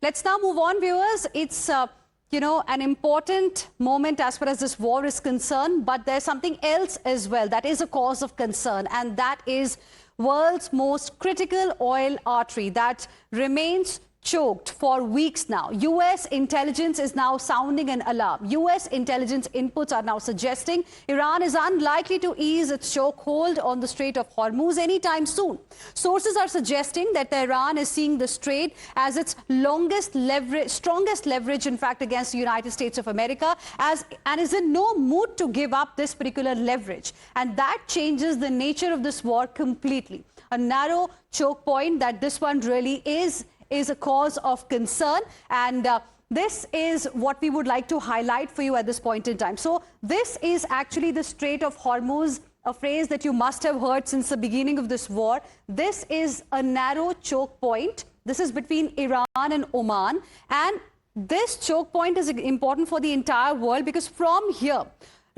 Let's now move on, viewers. It's an important moment as far as this war is concerned, but there's something else as well that is a cause of concern, and that is world's most critical oil artery that remains choked for weeks now. US intelligence is now sounding an alarm. US intelligence inputs are now suggesting Iran is unlikely to ease its chokehold on the Strait of Hormuz anytime soon. Sources are suggesting that Iran is seeing the strait as its strongest leverage, in fact, against the United States of America, and is in no mood to give up this particular leverage. And that changes the nature of this war completely. A narrow choke point that this one really is a cause of concern, and this is what we would like to highlight for you at this point in time. So this is actually the Strait of Hormuz, a phrase that you must have heard since the beginning of this war. This is a narrow choke point. This is between Iran and Oman, and this choke point is important for the entire world because from here,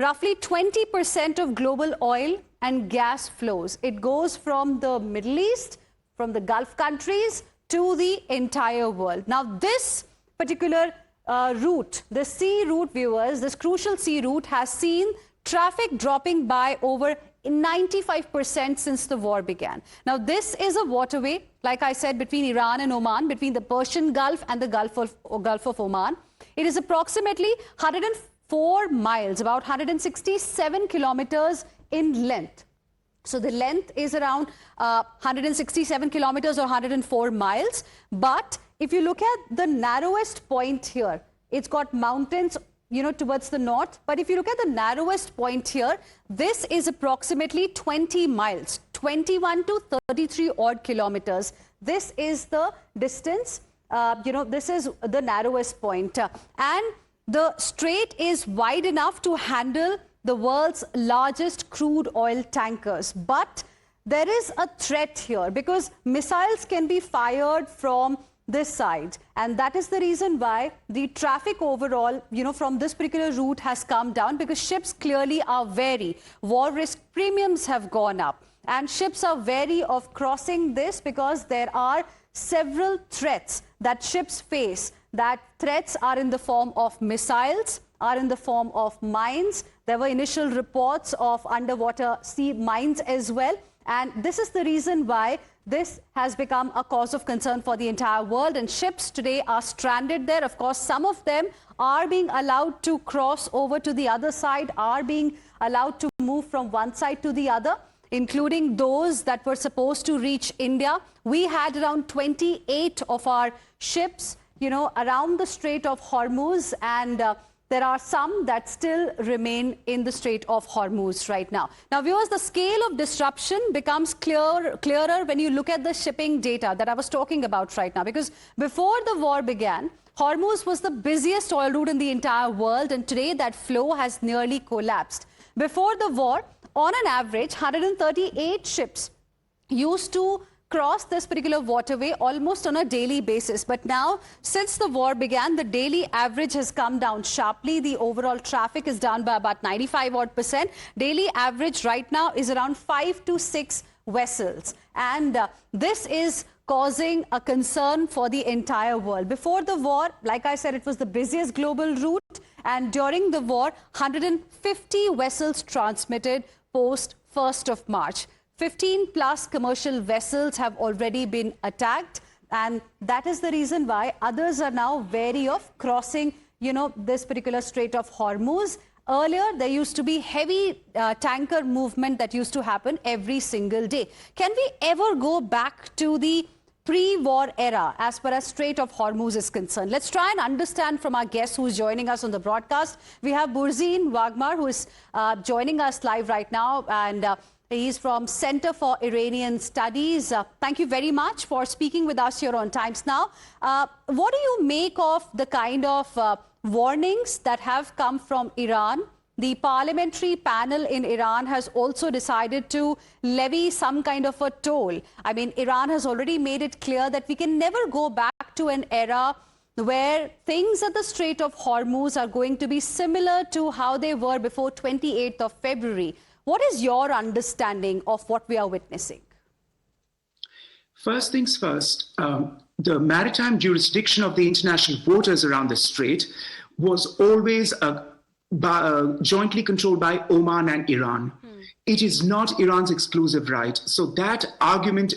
roughly 20% of global oil and gas flows. It goes from the Middle East, from the Gulf countries, to the entire world. Now, this particular route, the sea route, viewers, this crucial sea route has seen traffic dropping by over 95% since the war began. Now, this is a waterway, like I said, between Iran and Oman, between the Persian Gulf and the Gulf of Oman. It is approximately 104 miles, about 167 kilometers in length. So the length is around 167 kilometers or 104 miles. But if you look at the narrowest point here, it's got mountains, towards the north. But if you look at the narrowest point here, this is approximately 20 miles, 21 to 33 odd kilometers. This is the distance, this is the narrowest point. And the strait is wide enough to handle the world's largest crude oil tankers. But there is a threat here because missiles can be fired from this side. And that is the reason why the traffic overall, from this particular route has come down, because ships clearly are wary. War risk premiums have gone up. And ships are wary of crossing this because there are several threats that ships face. That threats are in the form of missiles, are in the form of mines. There were initial reports of underwater sea mines as well. And this is the reason why this has become a cause of concern for the entire world. And ships today are stranded there. Of course, some of them are being allowed to cross over to the other side, are being allowed to move from one side to the other, including those that were supposed to reach India. We had around 28 of our ships, around the Strait of Hormuz, and there are some that still remain in the Strait of Hormuz right now. Now, viewers, the scale of disruption becomes clearer when you look at the shipping data that I was talking about right now. Because before the war began, Hormuz was the busiest oil route in the entire world, and today that flow has nearly collapsed. Before the war, on an average, 138 ships used to cross this particular waterway almost on a daily basis. But now, since the war began, the daily average has come down sharply. The overall traffic is down by about 95 odd percent. Daily average right now is around 5 to 6 vessels. And this is causing a concern for the entire world. Before the war, like I said, it was the busiest global route. And during the war, 150 vessels transmitted post 1st of March. 15 plus commercial vessels have already been attacked, and that is the reason why others are now wary of crossing, this particular Strait of Hormuz. Earlier, there used to be heavy tanker movement that used to happen every single day. Can we ever go back to the pre-war era as far as Strait of Hormuz is concerned? Let's try and understand from our guest who's joining us on the broadcast. We have Burzin Wagmar, who is joining us live right now, and he's from Center for Iranian Studies. Thank you very much for speaking with us here on Times Now. What do you make of the kind of warnings that have come from Iran? The parliamentary panel in Iran has also decided to levy some kind of a toll. I mean, Iran has already made it clear that we can never go back to an era where things at the Strait of Hormuz are going to be similar to how they were before 28th of February. What is your understanding of what we are witnessing? First things first, the maritime jurisdiction of the international waters around the strait was always jointly controlled by Oman and Iran. It is not Iran's exclusive right. So that argument,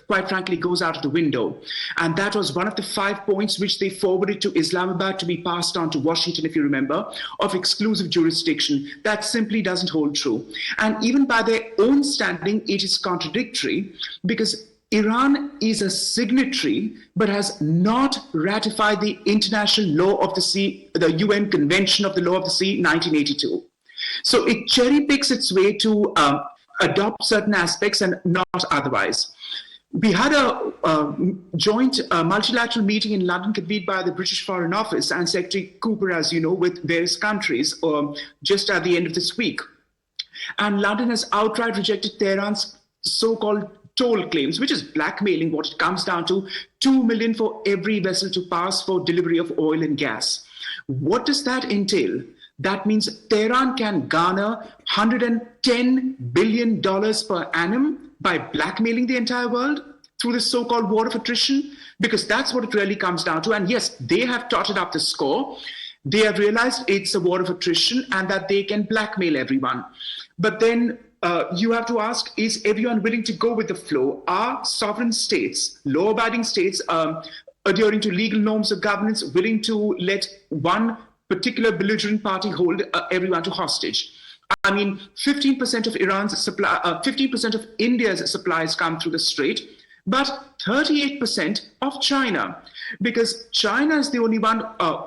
quite frankly, goes out of the window. And that was one of the 5 points which they forwarded to Islamabad to be passed on to Washington, if you remember, of exclusive jurisdiction. That simply doesn't hold true. And even by their own standing, it is contradictory, because Iran is a signatory but has not ratified the International Law of the Sea, the UN Convention of the Law of the Sea, 1982. So it cherry picks its way to adopt certain aspects and not otherwise. We had a joint multilateral meeting in London convened by the British Foreign Office and Secretary Cooper, as you know, with various countries just at the end of this week. And London has outright rejected Tehran's so-called toll claims, which is blackmailing. What it comes down to, $2 million for every vessel to pass for delivery of oil and gas. What does that entail? That means Tehran can garner $110 billion per annum by blackmailing the entire world through this so-called war of attrition, because that's what it really comes down to. And yes, they have totted up the score. They have realized it's a war of attrition and that they can blackmail everyone. But then you have to ask, is everyone willing to go with the flow? Are sovereign states, law-abiding states, adhering to legal norms of governance, willing to let one particular belligerent party hold everyone to hostage? I mean, 15% of Iran's supply, 15% of India's supplies come through the strait, but 38% of China, because China is the only one,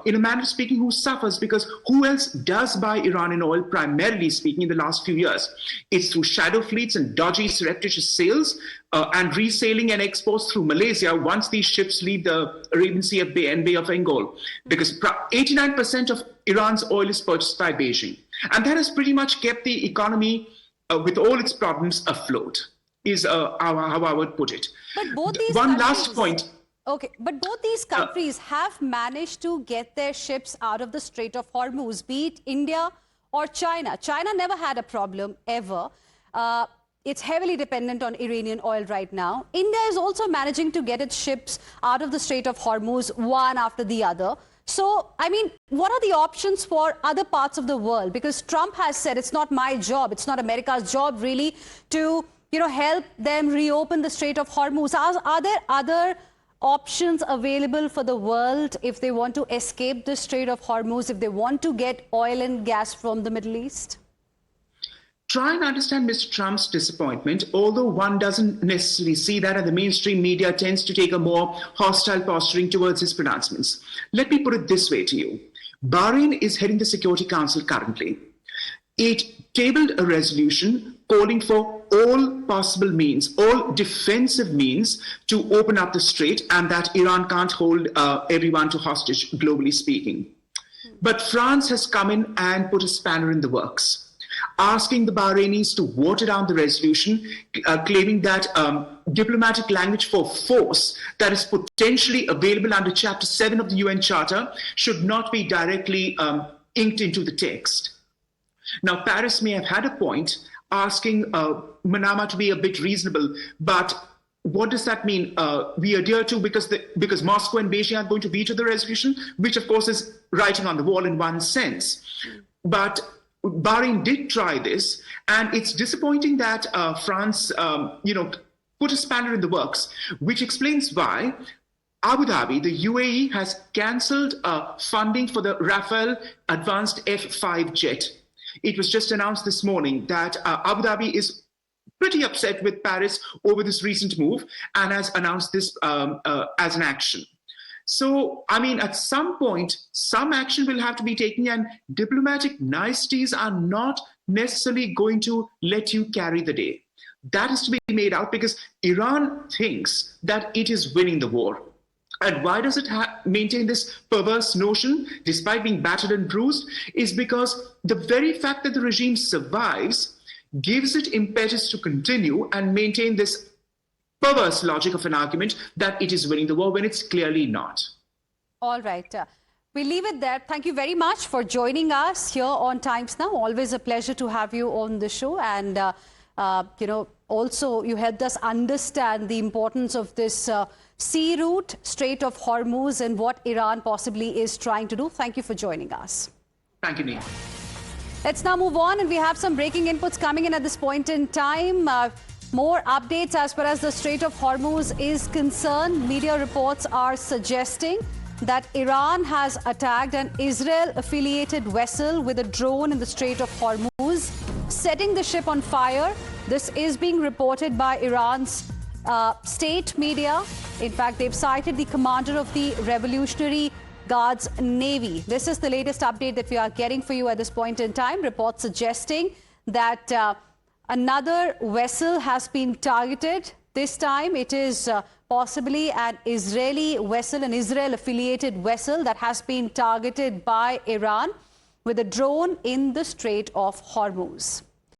in a manner of speaking, who suffers, because who else does buy Iranian oil, primarily speaking, in the last few years? It's through shadow fleets and dodgy surreptitious sales and reselling and exports through Malaysia once these ships leave the Arabian Sea and Bay of Bengal, because 89% of Iran's oil is purchased by Beijing. And that has pretty much kept the economy, with all its problems, afloat, is how I would put it. But both these last point. Okay, but both these countries have managed to get their ships out of the Strait of Hormuz, be it India or China. China never had a problem, ever. It's heavily dependent on Iranian oil right now. India is also managing to get its ships out of the Strait of Hormuz, one after the other. So, I mean, what are the options for other parts of the world? Because Trump has said it's not my job, it's not America's job really to, help them reopen the Strait of Hormuz. Are there other options available for the world if they want to escape the Strait of Hormuz, if they want to get oil and gas from the Middle East? Try and understand Mr. Trump's disappointment, although one doesn't necessarily see that, and the mainstream media tends to take a more hostile posturing towards his pronouncements. Let me put it this way to you. Bahrain is heading the Security Council currently. It tabled a resolution calling for all possible means, all defensive means to open up the strait, and that Iran can't hold everyone to hostage, globally speaking. But France has come in and put a spanner in the works, asking the Bahrainis to water down the resolution, claiming that diplomatic language for force that is potentially available under Chapter 7 of the UN Charter should not be directly inked into the text. Now, Paris may have had a point asking Manama to be a bit reasonable, but what does that mean? We adhere to because Moscow and Beijing are going to veto the resolution, which of course is writing on the wall in one sense. But Bahrain did try this, and it's disappointing that France, put a spanner in the works, which explains why Abu Dhabi, the UAE, has cancelled funding for the Rafale advanced F-5 jet. It was just announced this morning that Abu Dhabi is pretty upset with Paris over this recent move and has announced this as an action. So, I mean, at some point, some action will have to be taken, and diplomatic niceties are not necessarily going to let you carry the day. That is to be made out because Iran thinks that it is winning the war. And why does it maintain this perverse notion, despite being battered and bruised, is because the very fact that the regime survives gives it impetus to continue and maintain this perverse logic of an argument that it is winning the war when it's clearly not. All right. We'll leave it there. Thank you very much for joining us here on Times Now. Always a pleasure to have you on the show. And Also you helped us understand the importance of this sea route, Strait of Hormuz, and what Iran possibly is trying to do. Thank you for joining us. Thank you, Neil. Let's now move on, and we have some breaking inputs coming in at this point in time. More updates as far as the Strait of Hormuz is concerned. Media reports are suggesting that Iran has attacked an Israel-affiliated vessel with a drone in the Strait of Hormuz, setting the ship on fire. This is being reported by Iran's state media. In fact, they've cited the commander of the Revolutionary Guards Navy. This is the latest update that we are getting for you at this point in time. Reports suggesting that another vessel has been targeted. This time it is possibly an Israeli vessel, an Israel-affiliated vessel that has been targeted by Iran with a drone in the Strait of Hormuz.